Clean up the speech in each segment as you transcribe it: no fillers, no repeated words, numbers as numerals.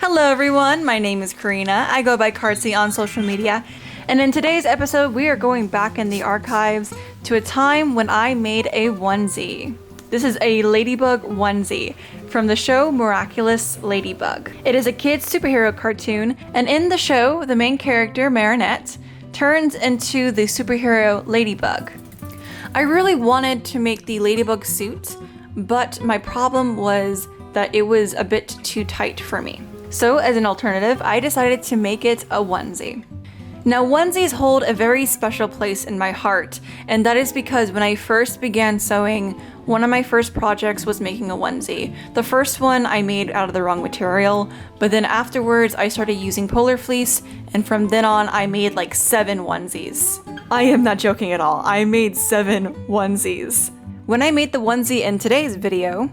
Hello everyone, my name is Karina. I go by Kartsy on social media, and in today's episode we are going back in the archives to a time when I made a onesie. This is a ladybug onesie from the show Miraculous Ladybug. It is a kid's superhero cartoon, and in the show, the main character, Marinette, turns into the superhero Ladybug. I really wanted to make the ladybug suit, but my problem was that it was a bit too tight for me. So as an alternative, I decided to make it a onesie. Now onesies hold a very special place in my heart, and that is because when I first began sewing, one of my first projects was making a onesie. The first one I made out of the wrong material, but then afterwards I started using polar fleece, and from then on I made like 7 onesies. I am not joking at all, I made 7 onesies. When I made the onesie in today's video,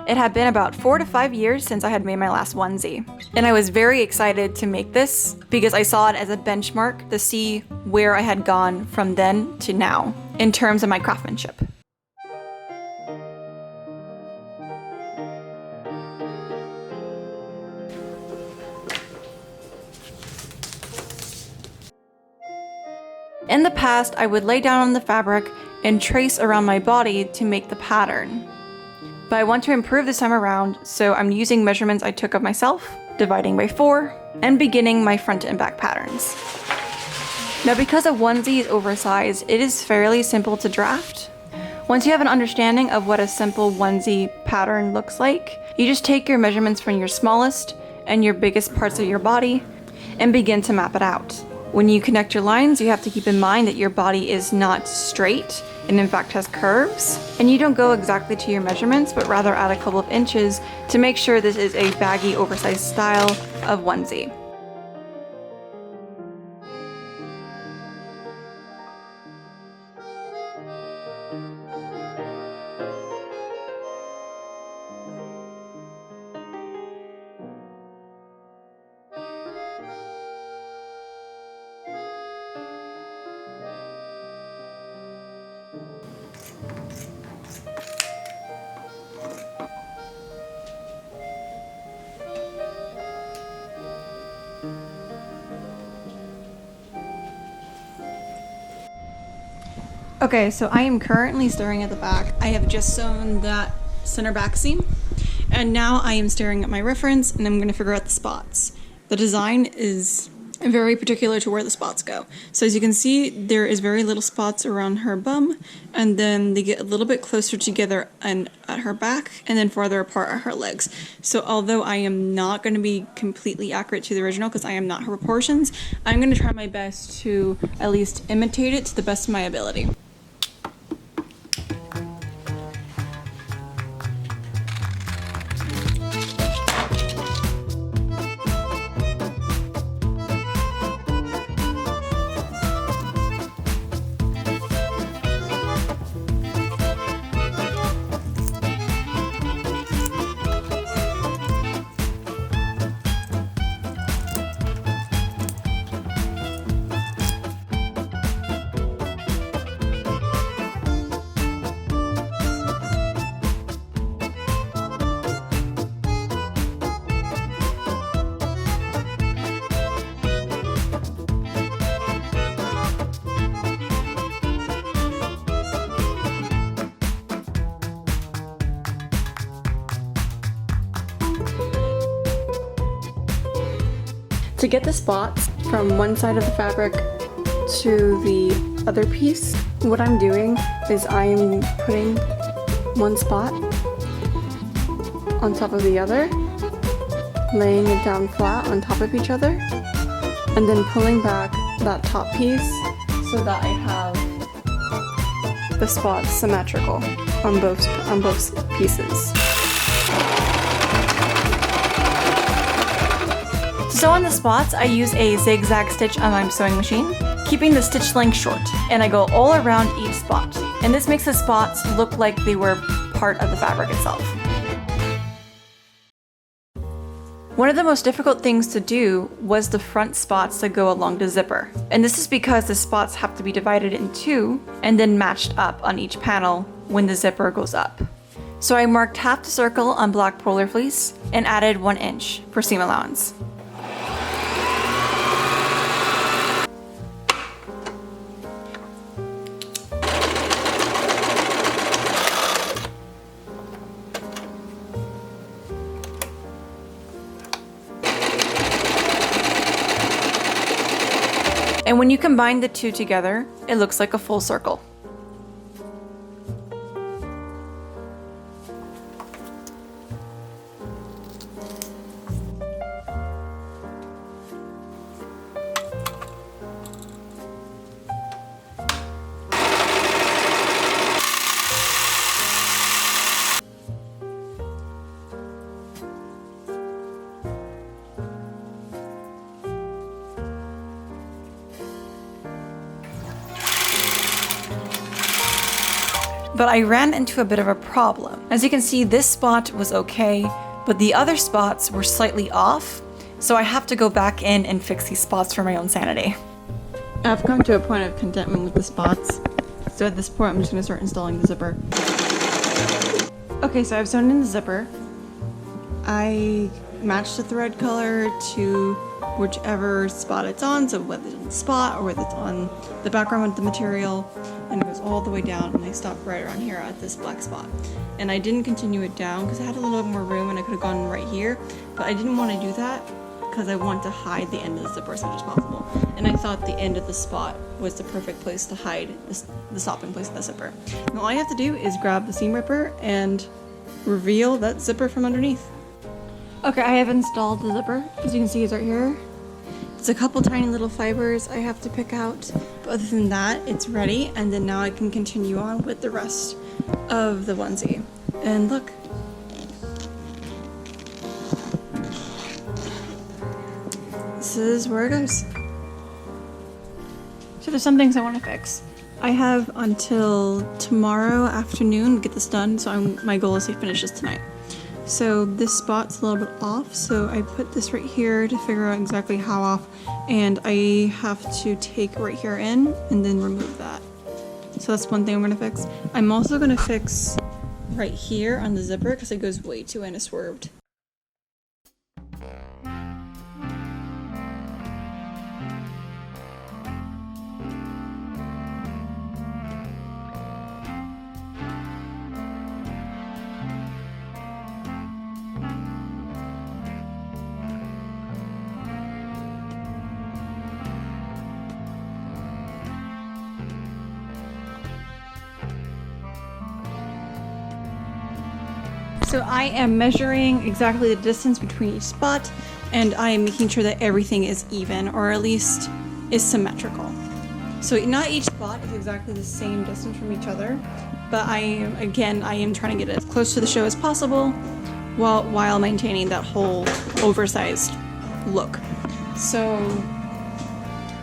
it had been about 4 to 5 years since I had made my last onesie. And I was very excited to make this because I saw it as a benchmark to see where I had gone from then to now in terms of my craftsmanship. In the past, I would lay down on the fabric and trace around my body to make the pattern. But I want to improve this time around, so I'm using measurements I took of myself, dividing by 4, and beginning my front and back patterns. Now because a onesie is oversized, it is fairly simple to draft. Once you have an understanding of what a simple onesie pattern looks like, you just take your measurements from your smallest and your biggest parts of your body and begin to map it out. When you connect your lines, you have to keep in mind that your body is not straight and in fact has curves, and you don't go exactly to your measurements, but rather add a couple of inches to make sure this is a baggy, oversized style of onesie. Okay, so I am currently staring at the back. I have just sewn that center back seam, and now I am staring at my reference and I'm going to figure out the spots. The design is very particular to where the spots go. So as you can see, there is very little spots around her bum, and then they get a little bit closer together and at her back, and then farther apart at her legs. So although I am not going to be completely accurate to the original because I am not her proportions, I'm going to try my best to at least imitate it to the best of my ability. To get the spots from one side of the fabric to the other piece, what I'm doing is I am putting one spot on top of the other, laying it down flat on top of each other, and then pulling back that top piece so that I have the spots symmetrical on both pieces. To sew on the spots, I use a zigzag stitch on my sewing machine, keeping the stitch length short, and I go all around each spot. And this makes the spots look like they were part of the fabric itself. One of the most difficult things to do was the front spots that go along the zipper. And this is because the spots have to be divided in two and then matched up on each panel when the zipper goes up. So I marked half the circle on black polar fleece and added 1 inch for seam allowance. And when you combine the two together, it looks like a full circle. But I ran into a bit of a problem. As you can see, this spot was okay, but the other spots were slightly off, so I have to go back in and fix these spots for my own sanity. I've come to a point of contentment with the spots, so at this point I'm just going to start installing the zipper. Okay, so I've sewn in the zipper. I matched the thread color to whichever spot it's on, so whether it's on the spot or whether it's on the background with the material, and it goes all the way down, and I stopped right around here at this black spot. And I didn't continue it down because I had a little bit more room and I could have gone right here, but I didn't want to do that because I want to hide the end of the zipper as much as possible. And I thought the end of the spot was the perfect place to hide the stopping place of the zipper. And all I have to do is grab the seam ripper and reveal that zipper from underneath. Okay, I have installed the zipper. As you can see, it's right here. It's a couple tiny little fibers I have to pick out, but other than that, it's ready, and then now I can continue on with the rest of the onesie. And look. This is where it goes. So there's some things I want to fix. I have until tomorrow afternoon to get this done, so my goal is to finish this tonight. So this spot's a little bit off, so I put this right here to figure out exactly how off, and I have to take right here in and then remove that. So that's one thing I'm gonna fix. I'm also gonna fix right here on the zipper because it goes way too in, it swerved. So I am measuring exactly the distance between each spot, and I am making sure that everything is even, or at least is symmetrical. So not each spot is exactly the same distance from each other, but I am trying to get as close to the show as possible while maintaining that whole oversized look. So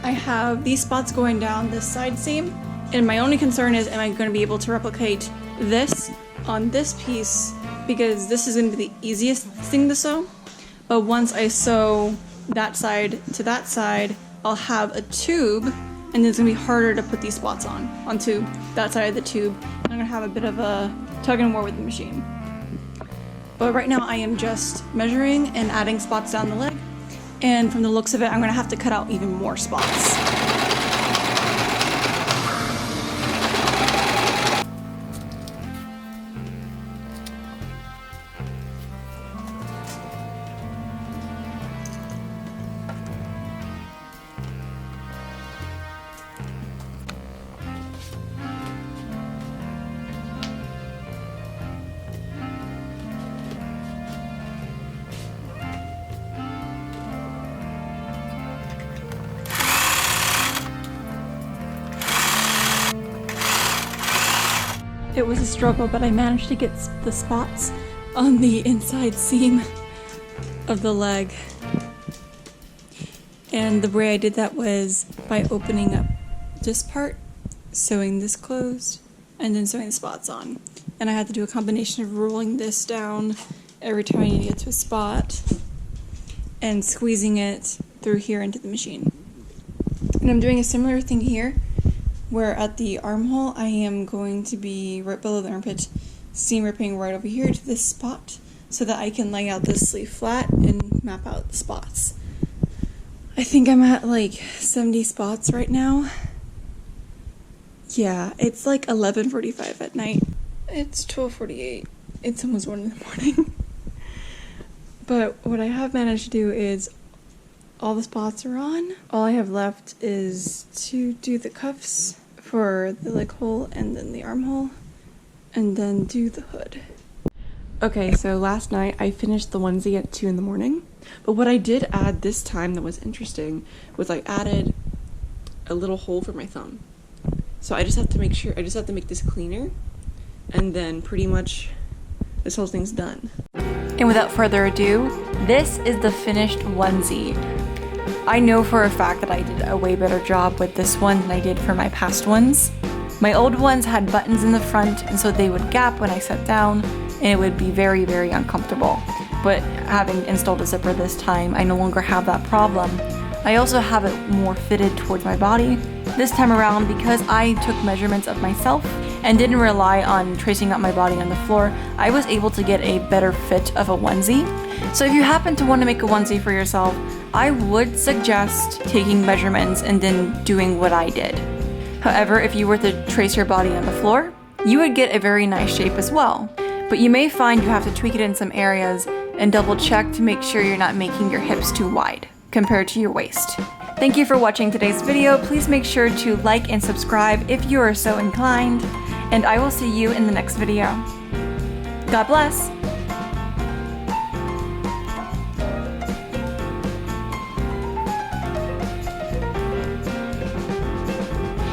I have these spots going down this side seam, and my only concern is, am I going to be able to replicate this on this piece, because this is going to be the easiest thing to sew. But once I sew that side to that side, I'll have a tube, and then it's going to be harder to put these spots onto that side of the tube. I'm going to have a bit of a tug and war with the machine. But right now I am just measuring and adding spots down the leg, and from the looks of it, I'm going to have to cut out even more spots. It was a struggle, but I managed to get the spots on the inside seam of the leg. And the way I did that was by opening up this part, sewing this closed, and then sewing the spots on. And I had to do a combination of rolling this down every time I need to get to a spot and squeezing it through here into the machine. And I'm doing a similar thing here, where at the armhole I am going to be right below the armpit, seam ripping right over here to this spot so that I can lay out this sleeve flat and map out the spots. I think I'm at like 70 spots right now. Yeah, it's like 11:45 at night. It's 12:48. It's almost 1 in the morning. But what I have managed to do is all the spots are on. All I have left is to do the cuffs for the leg hole and then the armhole, and then do the hood. Okay, so last night I finished the onesie at 2 in the morning. But what I did add this time that was interesting was I added a little hole for my thumb. So I just have to make this cleaner, and then pretty much this whole thing's done. And without further ado, this is the finished onesie. I know for a fact that I did a way better job with this one than I did for my past ones. My old ones had buttons in the front, and so they would gap when I sat down, and it would be very, very uncomfortable. But having installed a zipper this time, I no longer have that problem. I also have it more fitted towards my body this time around because I took measurements of myself and didn't rely on tracing out my body on the floor. I was able to get a better fit of a onesie. So if you happen to want to make a onesie for yourself, I would suggest taking measurements and then doing what I did. However, if you were to trace your body on the floor, you would get a very nice shape as well. But you may find you have to tweak it in some areas and double check to make sure you're not making your hips too wide compared to your waist. Thank you for watching today's video. Please make sure to like and subscribe if you are so inclined, and I will see you in the next video. God bless!